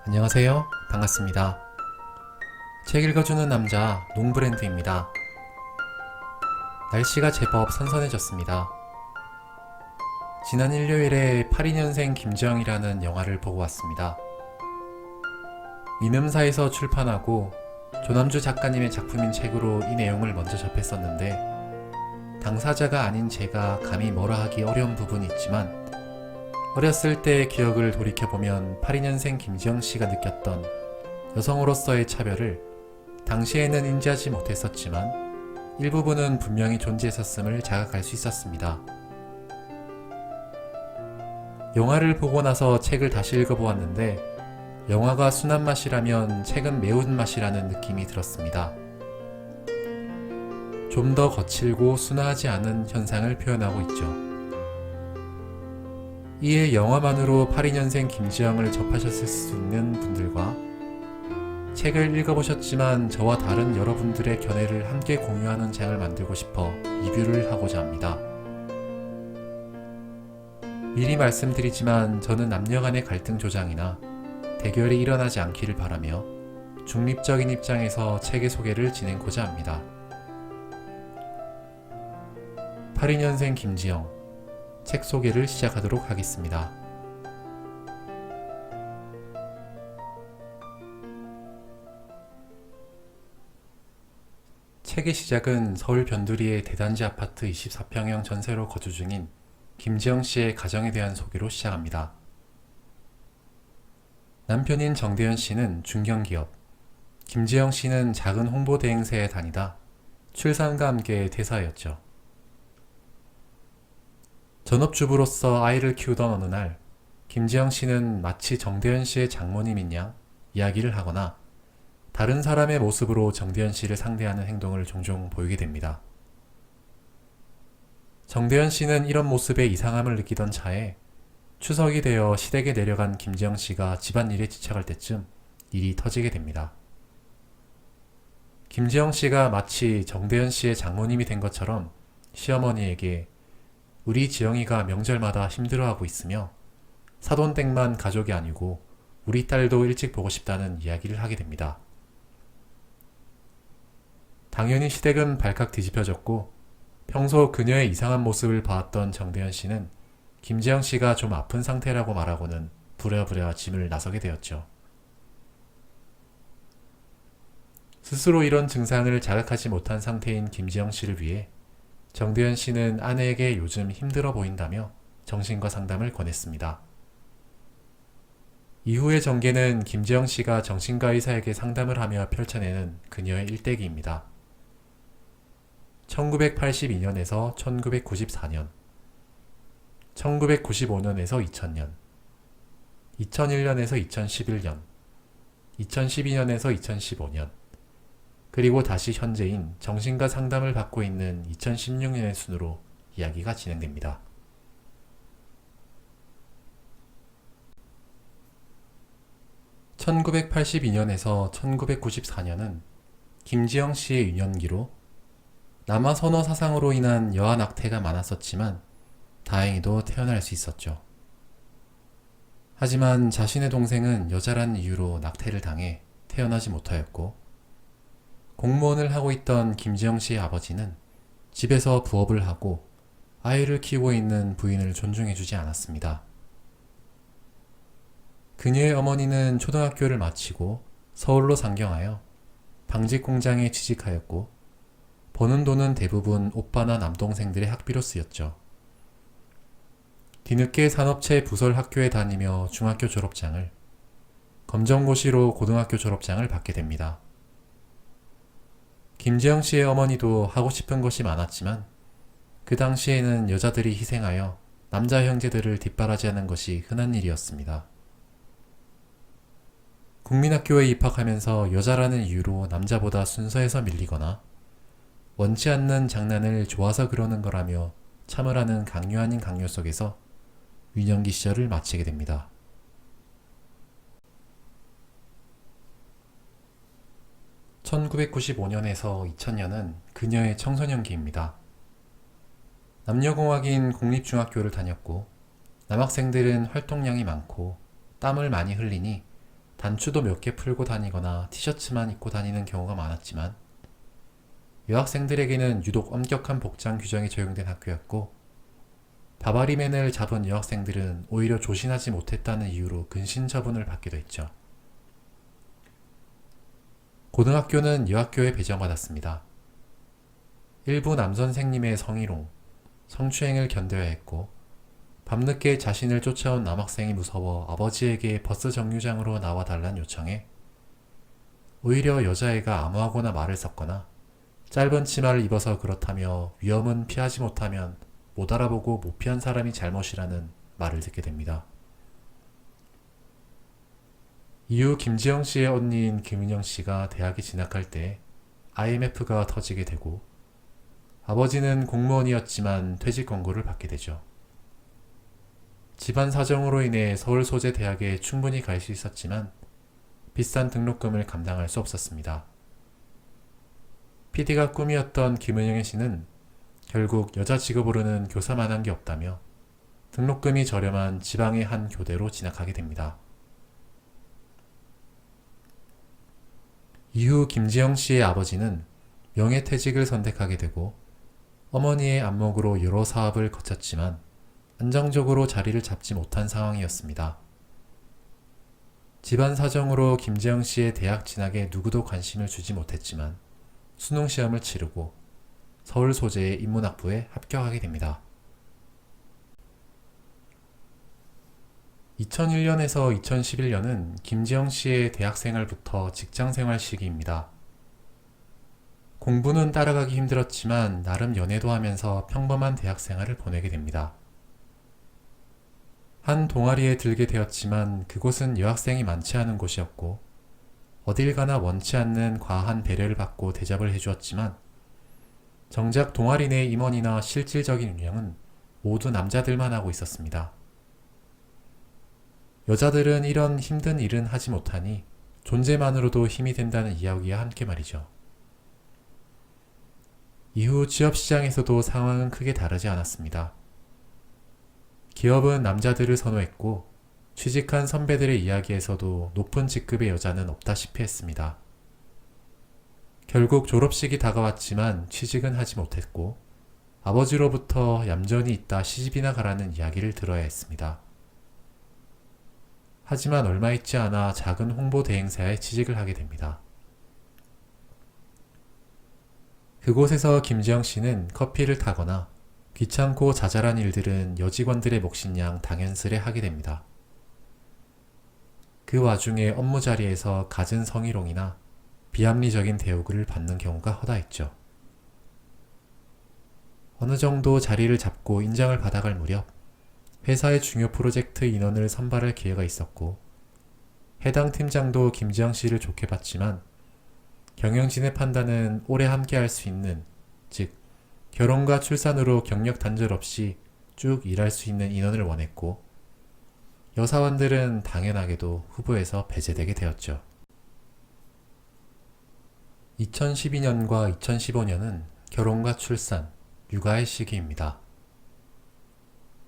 안녕하세요. 반갑습니다. 책 읽어주는 남자 농브랜드입니다. 날씨가 제법 선선해졌습니다. 지난 일요일에 82년생 김지영이라는 영화를 보고 왔습니다. 미음사에서 출판하고 조남주 작가님의 작품인 책으로 이 내용을 먼저 접했었는데 당사자가 아닌 제가 감히 뭐라 하기 어려운 부분이 있지만 어렸을 때의 기억을 돌이켜보면 82년생 김지영씨가 느꼈던 여성으로서의 차별을 당시에는 인지하지 못했었지만 일부분은 분명히 존재했었음을 자각할 수 있었습니다. 영화를 보고 나서 책을 다시 읽어보았는데 영화가 순한 맛이라면 책은 매운 맛이라는 느낌이 들었습니다. 좀 더 거칠고 순하지 않은 현상을 표현하고 있죠. 이에 영화만으로 82년생 김지영을 접하셨을 수 있는 분들과 책을 읽어보셨지만 저와 다른 여러분들의 견해를 함께 공유하는 장을 만들고 싶어 리뷰를 하고자 합니다. 미리 말씀드리지만 저는 남녀 간의 갈등 조장이나 대결이 일어나지 않기를 바라며 중립적인 입장에서 책의 소개를 진행고자 합니다. 82년생 김지영 책 소개를 시작하도록 하겠습니다. 책의 시작은 서울 변두리의 대단지 아파트 24평형 전세로 거주 중인 김지영 씨의 가정에 대한 소개로 시작합니다. 남편인 정대현 씨는 중견기업, 김지영 씨는 작은 홍보대행사에 다니다 출산과 함께 퇴사하였죠. 전업주부로서 아이를 키우던 어느 날 김지영 씨는 마치 정대현 씨의 장모님인 양 이야기를 하거나 다른 사람의 모습으로 정대현 씨를 상대하는 행동을 종종 보이게 됩니다. 정대현 씨는 이런 모습에 이상함을 느끼던 차에 추석이 되어 시댁에 내려간 김지영 씨가 집안일에 지쳐갈 때쯤 일이 터지게 됩니다. 김지영 씨가 마치 정대현 씨의 장모님이 된 것처럼 시어머니에게 우리 지영이가 명절마다 힘들어하고 있으며 사돈댁만 가족이 아니고 우리 딸도 일찍 보고 싶다는 이야기를 하게 됩니다. 당연히 시댁은 발칵 뒤집혀졌고 평소 그녀의 이상한 모습을 봐왔던 정대현 씨는 김지영 씨가 좀 아픈 상태라고 말하고는 부랴부랴 짐을 나서게 되었죠. 스스로 이런 증상을 자각하지 못한 상태인 김지영 씨를 위해 정대현 씨는 아내에게 요즘 힘들어 보인다며 정신과 상담을 권했습니다. 이후의 전개는 김지영 씨가 정신과 의사에게 상담을 하며 펼쳐내는 그녀의 일대기입니다. 1982년에서 1994년, 1995년에서 2000년, 2001년에서 2011년, 2012년에서 2015년, 그리고 다시 현재인 정신과 상담을 받고 있는 2016년의 순으로 이야기가 진행됩니다. (1982년에서 1994년은) 김지영 씨의 유년기로 남아 선호 사상으로 인한 여아 낙태가 많았었지만 다행히도 태어날 수 있었죠. 하지만 자신의 동생은 여자란 이유로 낙태를 당해 태어나지 못하였고 공무원을 하고 있던 김지영 씨의 아버지는 집에서 부업을 하고 아이를 키우고 있는 부인을 존중해주지 않았습니다. 그녀의 어머니는 초등학교를 마치고 서울로 상경하여 방직 공장에 취직하였고 버는 돈은 대부분 오빠나 남동생들의 학비로 쓰였죠. 뒤늦게 산업체 부설 학교에 다니며 중학교 졸업장을, 검정고시로 고등학교 졸업장을 받게 됩니다. 김지영 씨의 어머니도 하고 싶은 것이 많았지만 그 당시에는 여자들이 희생하여 남자 형제들을 뒷바라지하는 것이 흔한 일이었습니다. 국민학교에 입학하면서 여자라는 이유로 남자보다 순서에서 밀리거나 원치 않는 장난을 좋아서 그러는 거라며 참으라는 강요 아닌 강요 속에서 유년기 시절을 마치게 됩니다. 1995년에서 2000년은 그녀의 청소년기입니다. 남녀공학인 공립중학교를 다녔고 남학생들은 활동량이 많고 땀을 많이 흘리니 단추도 몇 개 풀고 다니거나 티셔츠만 입고 다니는 경우가 많았지만 여학생들에게는 유독 엄격한 복장 규정이 적용된 학교였고 바바리맨을 잡은 여학생들은 오히려 조신하지 못했다는 이유로 근신 처분을 받기도 했죠. 고등학교는 여학교에 배정받았습니다. 일부 남선생님의 성희롱, 성추행을 견뎌야 했고 밤늦게 자신을 쫓아온 남학생이 무서워 아버지에게 버스 정류장으로 나와달란 요청에 오히려 여자애가 아무하고나 말을 섞거나 짧은 치마를 입어서 그렇다며 위험은 피하지 못하면 못 알아보고 못 피한 사람이 잘못이라는 말을 듣게 됩니다. 이후 김지영 씨의 언니인 김은영 씨가 대학에 진학할 때 IMF가 터지게 되고 아버지는 공무원이었지만 퇴직 권고를 받게 되죠. 집안 사정으로 인해 서울 소재 대학에 충분히 갈 수 있었지만 비싼 등록금을 감당할 수 없었습니다. PD가 꿈이었던 김은영의 씨는 결국 여자 직업으로는 교사만 한 게 없다며 등록금이 저렴한 지방의 한 교대로 진학하게 됩니다. 이후 김지영 씨의 아버지는 명예퇴직을 선택하게 되고 어머니의 안목으로 여러 사업을 거쳤지만 안정적으로 자리를 잡지 못한 상황이었습니다. 집안 사정으로 김지영 씨의 대학 진학에 누구도 관심을 주지 못했지만 수능 시험을 치르고 서울 소재의 인문학부에 합격하게 됩니다. 2001년에서 2011년은 김지영 씨의 대학생활부터 직장생활 시기입니다. 공부는 따라가기 힘들었지만 나름 연애도 하면서 평범한 대학생활을 보내게 됩니다. 한 동아리에 들게 되었지만 그곳은 여학생이 많지 않은 곳이었고 어딜 가나 원치 않는 과한 배려를 받고 대접을 해주었지만 정작 동아리 내 임원이나 실질적인 운영은 모두 남자들만 하고 있었습니다. 여자들은 이런 힘든 일은 하지 못하니 존재만으로도 힘이 된다는 이야기와 함께 말이죠. 이후 취업시장에서도 상황은 크게 다르지 않았습니다. 기업은 남자들을 선호했고 취직한 선배들의 이야기에서도 높은 직급의 여자는 없다시피 했습니다. 결국 졸업식이 다가왔지만 취직은 하지 못했고 아버지로부터 얌전히 있다 시집이나 가라는 이야기를 들어야 했습니다. 하지만 얼마 있지 않아 작은 홍보 대행사에 취직을 하게 됩니다. 그곳에서 김지영 씨는 커피를 타거나 귀찮고 자잘한 일들은 여직원들의 몫인 양 당연스레 하게 됩니다. 그 와중에 업무 자리에서 갖은 성희롱이나 비합리적인 대우를 받는 경우가 허다했죠. 어느 정도 자리를 잡고 인정을 받아갈 무렵 회사의 중요 프로젝트 인원을 선발할 기회가 있었고 해당 팀장도 김지영 씨를 좋게 봤지만 경영진의 판단은 오래 함께할 수 있는, 즉 결혼과 출산으로 경력 단절 없이 쭉 일할 수 있는 인원을 원했고 여사원들은 당연하게도 후보에서 배제되게 되었죠. 2012년과 2015년은 결혼과 출산, 육아의 시기입니다.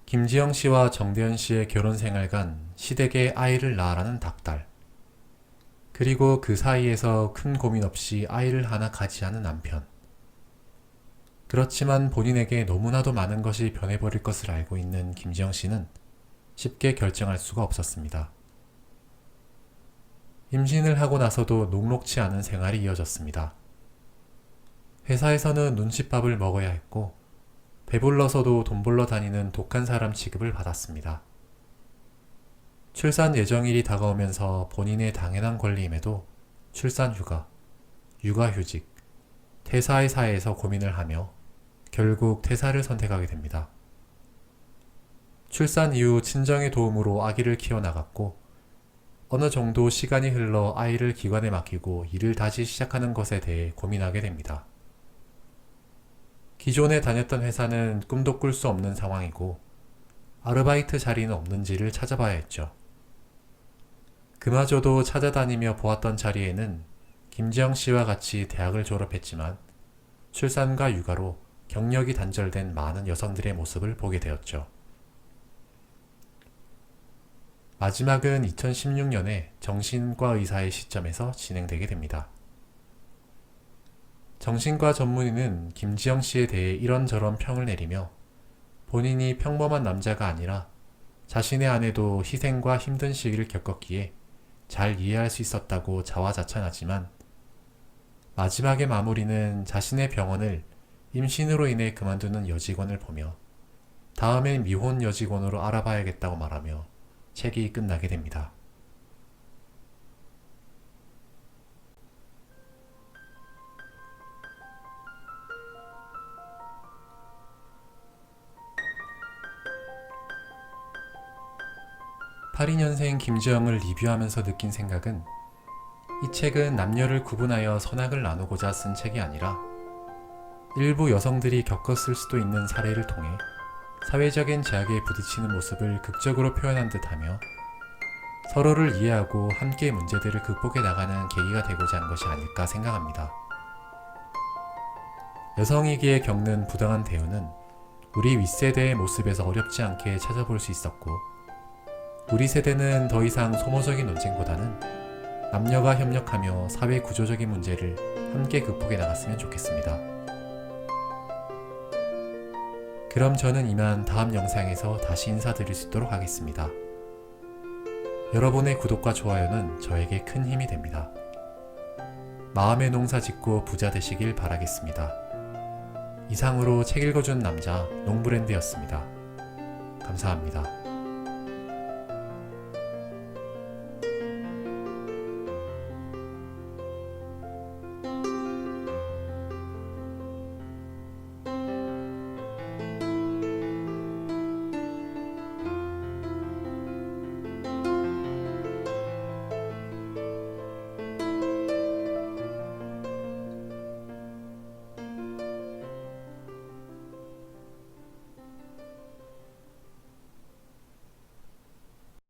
김지영 씨와 정대현 씨의 결혼 생활간 시댁에 아이를 낳아라는 닥달, 그리고 그 사이에서 큰 고민 없이 아이를 하나 가지하는 남편. 그렇지만 본인에게 너무나도 많은 것이 변해버릴 것을 알고 있는 김지영 씨는 쉽게 결정할 수가 없었습니다. 임신을 하고 나서도 녹록치 않은 생활이 이어졌습니다. 회사에서는 눈칫밥을 먹어야 했고 배불러서도 돈 벌러 다니는 독한 사람 취급을 받았습니다. 출산 예정일이 다가오면서 본인의 당연한 권리임에도 출산휴가, 육아휴직, 퇴사의 사이에서 고민을 하며 결국 퇴사를 선택하게 됩니다. 출산 이후 친정의 도움으로 아기를 키워나갔고 어느 정도 시간이 흘러 아이를 기관에 맡기고 일을 다시 시작하는 것에 대해 고민하게 됩니다. 기존에 다녔던 회사는 꿈도 꿀 수 없는 상황이고 아르바이트 자리는 없는지를 찾아봐야 했죠. 그마저도 찾아다니며 보았던 자리에는 김지영 씨와 같이 대학을 졸업했지만 출산과 육아로 경력이 단절된 많은 여성들의 모습을 보게 되었죠. 마지막은 2016년에 정신과 의사의 시점에서 진행되게 됩니다. 정신과 전문의는 김지영 씨에 대해 이런저런 평을 내리며 본인이 평범한 남자가 아니라 자신의 아내도 희생과 힘든 시기를 겪었기에 잘 이해할 수 있었다고 자화자찬하지만 마지막의 마무리는 자신의 병원을 임신으로 인해 그만두는 여직원을 보며 다음엔 미혼 여직원으로 알아봐야겠다고 말하며 책이 끝나게 됩니다. (82년생) 김지영을 리뷰하면서 느낀 생각은 이 책은 남녀를 구분하여 선악을 나누고자 쓴 책이 아니라 일부 여성들이 겪었을 수도 있는 사례를 통해 사회적인 제약에 부딪히는 모습을 극적으로 표현한 듯하며 서로를 이해하고 함께 문제들을 극복해 나가는 계기가 되고자 한 것이 아닐까 생각합니다. 여성이기에 겪는 부당한 대우는 우리 윗세대의 모습에서 어렵지 않게 찾아볼 수 있었고 우리 세대는 더 이상 소모적인 논쟁보다는 남녀가 협력하며 사회 구조적인 문제를 함께 극복해 나갔으면 좋겠습니다. 그럼 저는 이만 다음 영상에서 다시 인사드릴 수 있도록 하겠습니다. 여러분의 구독과 좋아요는 저에게 큰 힘이 됩니다. 마음의 농사 짓고 부자 되시길 바라겠습니다. 이상으로 책 읽어준 남자 농브랜드였습니다. 감사합니다.